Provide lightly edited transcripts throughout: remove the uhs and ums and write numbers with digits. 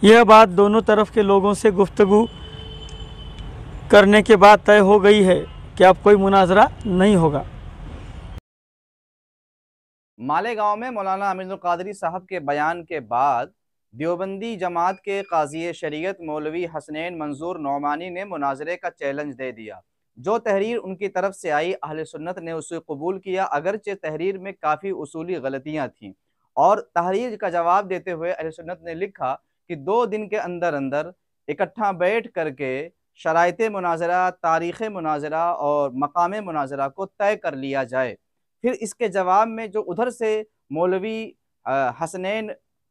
यह बात दोनों तरफ के लोगों से गुफ्तगू करने के बाद तय हो गई है कि अब कोई मुनाजरा नहीं होगा। मालेगांव में मौलाना अमीनुल कादरी साहब के बयान के बाद देवबंदी जमात के काजी शरीयत मौलवी हसनैन मंजूर नौमानी ने मुनाजरे का चैलेंज दे दिया। जो तहरीर उनकी तरफ से आई, अहले सुन्नत ने उसे कबूल किया, अगरचे तहरीर में काफ़ी उसूली गलतियाँ थीं। और तहरीर का जवाब देते हुए अहले सुन्नत ने लिखा कि 2 दिन के अंदर अंदर इकट्ठा बैठ करके शराइत मुनाजरा, तारीख़ मुनाजरा और मकाम मुनाजरा को तय कर लिया जाए। फिर इसके जवाब में जो उधर से मौलवी हसनैन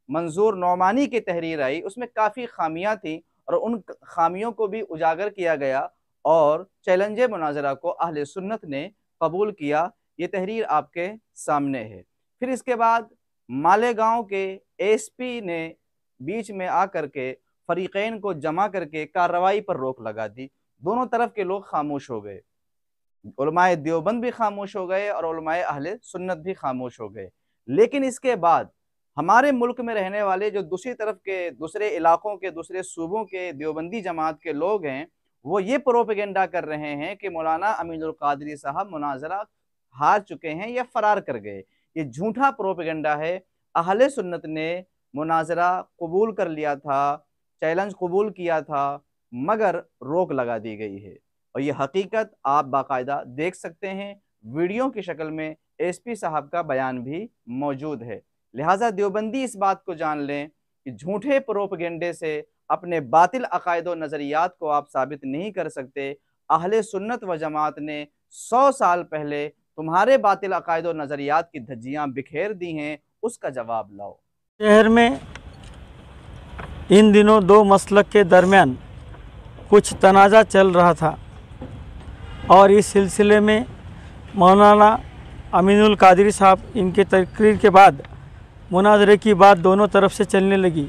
मंजूर नौमानी की तहरीर आई, उसमें काफ़ी खामियां थीं और उन खामियों को भी उजागर किया गया और चैलेंज मुनाजरा को अहले सुन्नत ने कबूल किया। ये तहरीर आपके सामने है। फिर इसके बाद मालेगांव के एसपी ने बीच में आकर के फरीकैन को जमा करके कार्रवाई पर रोक लगा दी। दोनों तरफ के लोग खामोश हो गए, उलमाए देवबंद भी खामोश हो गए और उलमाए अहले सुन्नत भी खामोश हो गए। लेकिन इसके बाद हमारे मुल्क में रहने वाले जो दूसरी तरफ के, दूसरे इलाकों के, दूसरे सूबों के देवबंदी जमात के लोग हैं, वो ये प्रोपेगेंडा कर रहे हैं कि मौलाना अमीनुल कादरी साहब मुनाजरा हार चुके हैं या फरार कर गए। ये झूठा प्रोपेगेंडा है। अहले सुन्नत ने मुनाजरा कबूल कर लिया था, चैलेंज कबूल किया था, मगर रोक लगा दी गई है। और ये हकीकत आप बाकायदा देख सकते हैं, वीडियो की शक्ल में एसपी साहब का बयान भी मौजूद है। लिहाजा देवबंदी इस बात को जान लें कि झूठे प्रोपेगेंडे से अपने बातिल अकायद व नज़रियात को आप साबित नहीं कर सकते। अहले सुन्नत व जमात ने 100 साल पहले तुम्हारे बातिल अकायद व नज़रियात की धज्जियाँ बिखेर दी हैं, उसका जवाब लाओ। शहर में इन दिनों 2 मसलक के दरमियान कुछ तनाज़ा चल रहा था और इस सिलसिले में मौलाना अमीनुल कादरी साहब इनके तकरीर के बाद मुनाजरे की बात दोनों तरफ से चलने लगी,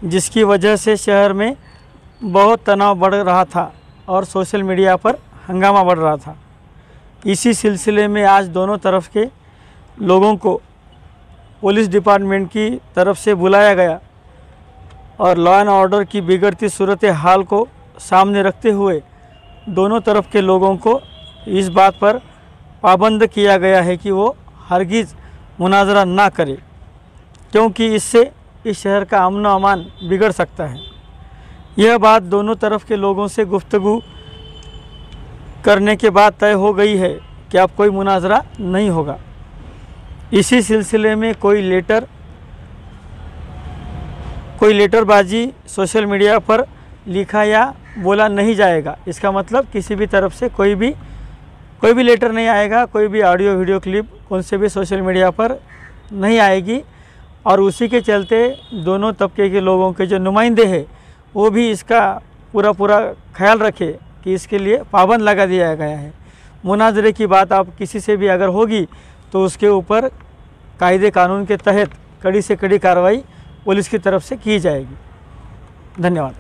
जिसकी वजह से शहर में बहुत तनाव बढ़ रहा था और सोशल मीडिया पर हंगामा बढ़ रहा था। इसी सिलसिले में आज दोनों तरफ के लोगों को पुलिस डिपार्टमेंट की तरफ से बुलाया गया और लॉ एंड ऑर्डर की बिगड़ती सूरत हाल को सामने रखते हुए दोनों तरफ के लोगों को इस बात पर पाबंद किया गया है कि वो हरगिज़ मुनाजरा ना करे, क्योंकि इससे इस शहर का अमन व अमान बिगड़ सकता है। यह बात दोनों तरफ के लोगों से गुफ्तगू करने के बाद तय हो गई है कि अब कोई मुनाजरा नहीं होगा। इसी सिलसिले में कोई लेटरबाजी सोशल मीडिया पर लिखा या बोला नहीं जाएगा। इसका मतलब किसी भी तरफ से कोई भी लेटर नहीं आएगा, कोई भी ऑडियो वीडियो क्लिप कौन से भी सोशल मीडिया पर नहीं आएगी। और उसी के चलते दोनों तबके के लोगों के जो नुमाइंदे हैं वो भी इसका पूरा ख्याल रखे कि इसके लिए पाबंद लगा दिया गया है। मुनाजरे की बात आप किसी से भी अगर होगी तो उसके ऊपर कायदे कानून के तहत कड़ी से कड़ी कार्रवाई पुलिस की तरफ से की जाएगी। धन्यवाद।